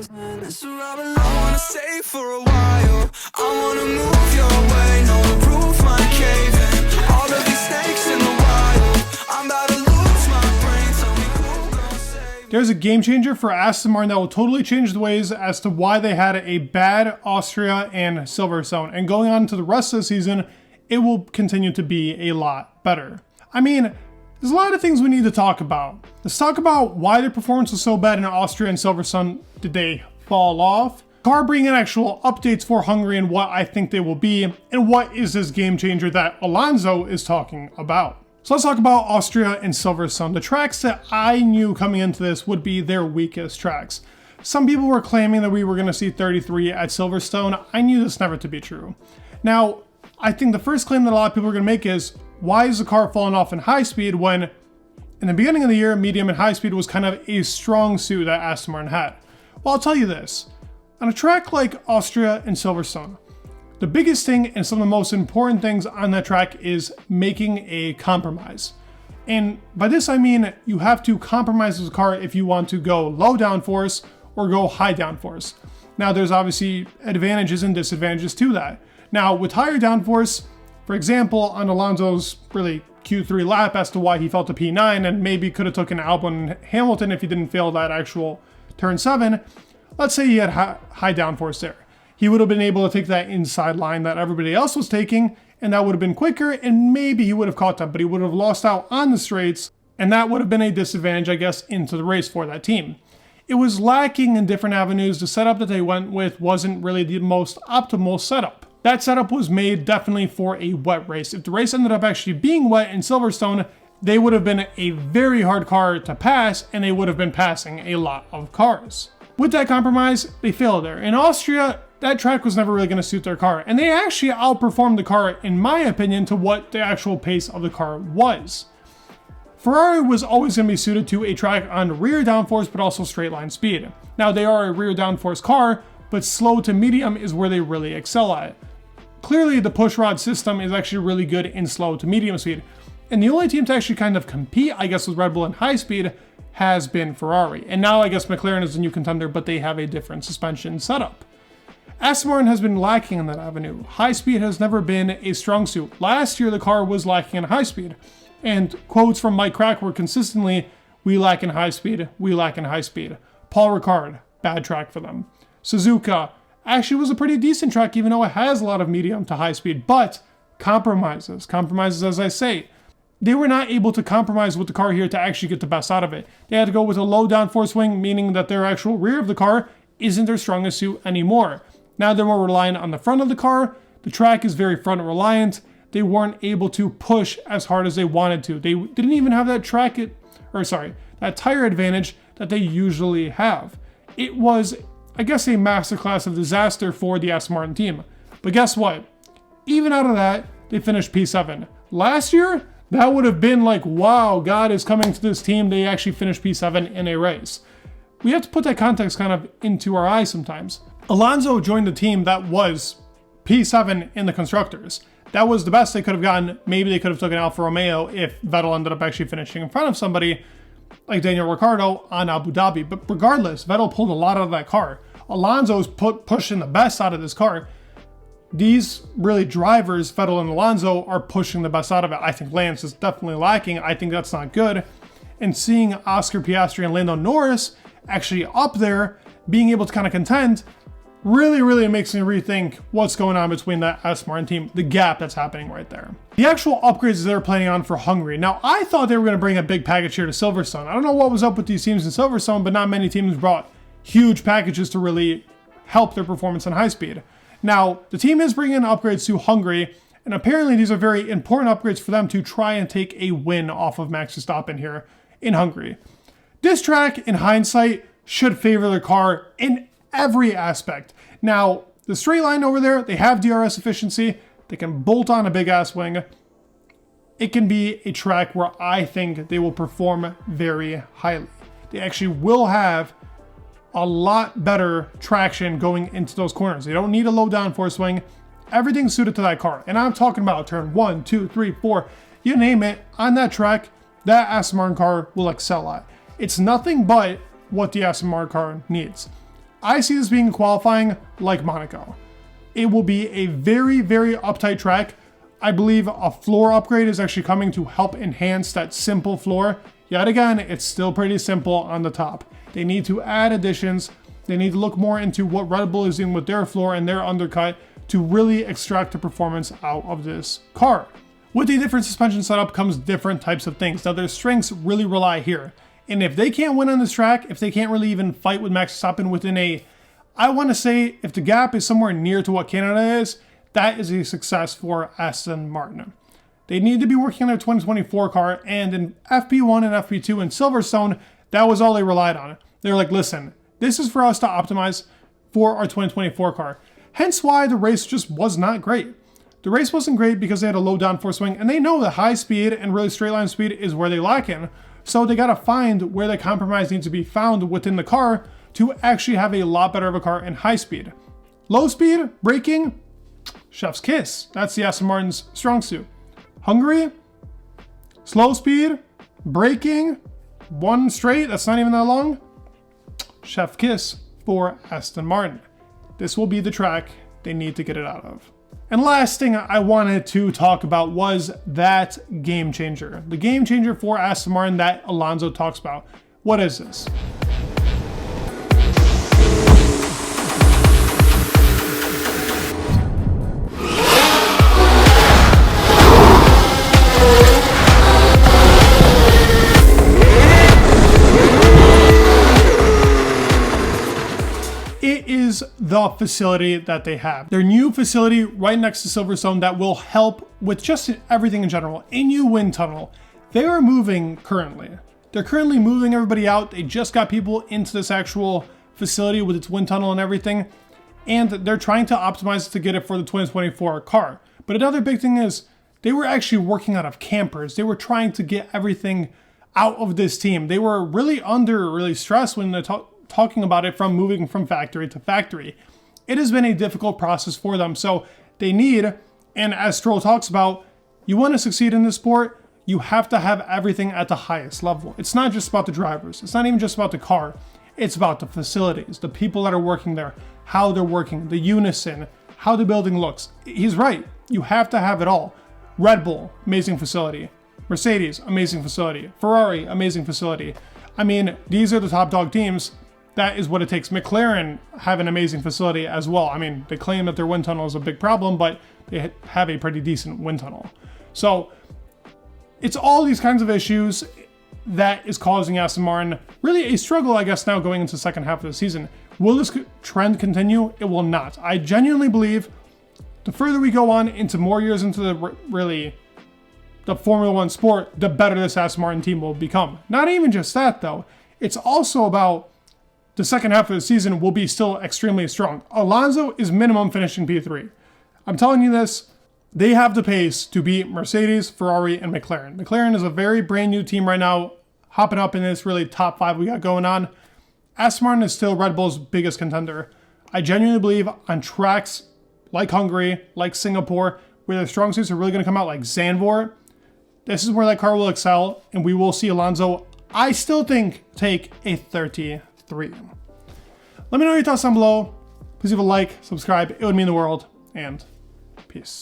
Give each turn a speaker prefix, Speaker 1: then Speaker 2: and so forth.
Speaker 1: It's a rubber I wanna stay for a while. I wanna move your way, no the roof might cave in. All of these snakes in the wild, I'm about to lose my brain. Tell me who gon' save.
Speaker 2: There's a game changer for Aston Martin that will totally change the ways as to why they had a bad Austria and Silverstone. And going on to the rest of the season, it will continue to be a lot better. I mean, there's a lot of things we need to talk about. Let's talk about why their performance was so bad in Austria and Silverstone. Did they fall off? Car bringing in actual updates for Hungary and what I think they will be, and what is this game changer that Alonso is talking about. So let's talk about Austria and Silverstone. The tracks that I knew coming into this would be their weakest tracks. Some people were claiming that we were going to see 33 at Silverstone. I knew this never to be true. Now, I think the first claim that a lot of people are going to make is, why is the car falling off in high speed when in the beginning of the year, medium and high speed was kind of a strong suit that Aston Martin had? Well, I'll tell you this. On a track like Austria and Silverstone, the biggest thing and some of the most important things on that track is making a compromise. And by this I mean you have to compromise the car if you want to go low downforce or go high downforce. Now there's obviously advantages and disadvantages to that. Now with higher downforce, for example, on Alonso's really Q3 lap as to why he felt a P9 and maybe could have taken Albon and Hamilton if he didn't fail that actual turn 7, let's say he had high downforce there. He would have been able to take that inside line that everybody else was taking, and that would have been quicker, and maybe he would have caught them, but he would have lost out on the straights, and that would have been a disadvantage, I guess, into the race for that team. It was lacking in different avenues. The setup that they went with wasn't really the most optimal setup. That setup was made definitely for a wet race. If the race ended up actually being wet in Silverstone, they would have been a very hard car to pass, and they would have been passing a lot of cars. With that compromise, they failed there. In Austria, that track was never really going to suit their car, and they actually outperformed the car, in my opinion, to what the actual pace of the car was. Ferrari was always going to be suited to a track on rear downforce, but also straight line speed. Now, they are a rear downforce car, but slow to medium is where they really excel at. Clearly, the push rod system is actually really good in slow to medium speed. And the only team to actually kind of compete, I guess, with Red Bull in high speed has been Ferrari. And now I guess McLaren is the new contender, but they have a different suspension setup. Aston Martin has been lacking in that avenue. High speed has never been a strong suit. Last year, the car was lacking in high speed. And quotes from Mike Crack were consistently, "We lack in high speed, we lack in high speed." Paul Ricard, bad track for them. Suzuka actually was a pretty decent track, even though it has a lot of medium to high speed, but compromises, as I say. They were not able to compromise with the car here to actually get the best out of it. They had to go with a low downforce wing, meaning that their actual rear of the car isn't their strongest suit anymore. Now they're more reliant on the front of the car. The track is very front reliant. They weren't able to push as hard as they wanted to. They didn't even have that that tire advantage that they usually have. It was, I guess, a masterclass of disaster for the Aston Martin team. But guess what? Even out of that, they finished P7. Last year, that would have been like, wow, God is coming to this team. They actually finished P7 in a race. We have to put that context kind of into our eyes sometimes. Alonso joined the team that was P7 in the constructors. That was the best they could have gotten. Maybe they could have taken Alfa Romeo if Vettel ended up actually finishing in front of somebody like Daniel Ricciardo on Abu Dhabi. But regardless, Vettel pulled a lot out of that car. Alonso's pushing the best out of this car. These really drivers, Vettel and Alonso, are pushing the best out of it. I think Lance is definitely lacking. I think that's not good. And seeing Oscar Piastri and Lando Norris actually up there, being able to kind of contend, really makes me rethink what's going on between that Aston Martin team, the gap that's happening right there. The actual upgrades they're planning on for Hungary. Now, I thought they were going to bring a big package here to Silverstone. I don't know what was up with these teams in Silverstone, but not many teams brought huge packages to really help their performance on high speed. Now, the team is bringing in upgrades to Hungary, and apparently these are very important upgrades for them to try and take a win off of Max Verstappen here in Hungary. This track, in hindsight, should favor their car in every aspect. Now, the straight line over there, they have DRS efficiency. They can bolt on a big-ass wing. It can be a track where I think they will perform very highly. They actually will have a lot better traction going into those corners. They don't need a low downforce wing. Everything's suited to that car. And I'm talking about turn 1, 2, 3, 4, you name it, on that track, that Aston Martin car will excel at. It's nothing but what the Aston Martin car needs. I see this being qualifying like Monaco. It will be a very, very uptight track. I believe a floor upgrade is actually coming to help enhance that simple floor. Yet again, it's still pretty simple on the top. They need to add additions. They need to look more into what Red Bull is doing with their floor and their undercut to really extract the performance out of this car. With a different suspension setup comes different types of things. Now their strengths really rely here. And if they can't win on this track, if they can't really even fight with Max Verstappen within I want to say if the gap is somewhere near to what Canada is, that is a success for Aston Martin. They need to be working on their 2024 car, and in FP1 and FP2 in Silverstone, that was all they relied on. They're like, listen, this is for us to optimize for our 2024 car. Hence why the race just was not great. The race wasn't great because they had a low downforce swing, and they know that high speed and really straight line speed is where they lack in. So they got to find where the compromise needs to be found within the car to actually have a lot better of a car in high speed. Low speed, braking, chef's kiss. That's the Aston Martin's strong suit. Hungary, slow speed, braking, one straight, that's not even that long. Chef kiss for Aston Martin. This will be the track they need to get it out of. And last thing I wanted to talk about was that game changer. The game changer for Aston Martin that Alonso talks about. What is this? The facility that they have. Their new facility right next to Silverstone that will help with just everything in general. A new wind tunnel. They are moving currently. They're currently moving everybody out. They just got people into this actual facility with its wind tunnel and everything. And they're trying to optimize to get it for the 2024 car. But another big thing is they were actually working out of campers. They were trying to get everything out of this team. They were really stressed when they're talking about it from moving from factory to factory. It has been a difficult process for them. So they need, and as Stroll talks about, you want to succeed in this sport, you have to have everything at the highest level. It's not just about the drivers. It's not even just about the car. It's about the facilities, the people that are working there, how they're working, the unison, how the building looks. He's right. You have to have it all. Red Bull, amazing facility. Mercedes, amazing facility. Ferrari, amazing facility. I mean, these are the top dog teams. That is what it takes. McLaren have an amazing facility as well. I mean, they claim that their wind tunnel is a big problem, but they have a pretty decent wind tunnel. So it's all these kinds of issues that is causing Aston Martin really a struggle, I guess, now going into the second half of the season. Will this trend continue? It will not. I genuinely believe the further we go on into more years into the Formula One sport, the better this Aston Martin team will become. Not even just that, though. It's also about the second half of the season will be still extremely strong. Alonso is minimum finishing P3. I'm telling you this, they have the pace to beat Mercedes, Ferrari, and McLaren. McLaren is a very brand new team right now, hopping up in this really top 5 we got going on. Aston Martin is still Red Bull's biggest contender. I genuinely believe on tracks like Hungary, like Singapore, where their strong suits are really going to come out like Zandvoort, this is where that car will excel, and we will see Alonso, I still think, take a 33. Let me know your thoughts down below. Please leave a like, subscribe. It would mean the world, and peace.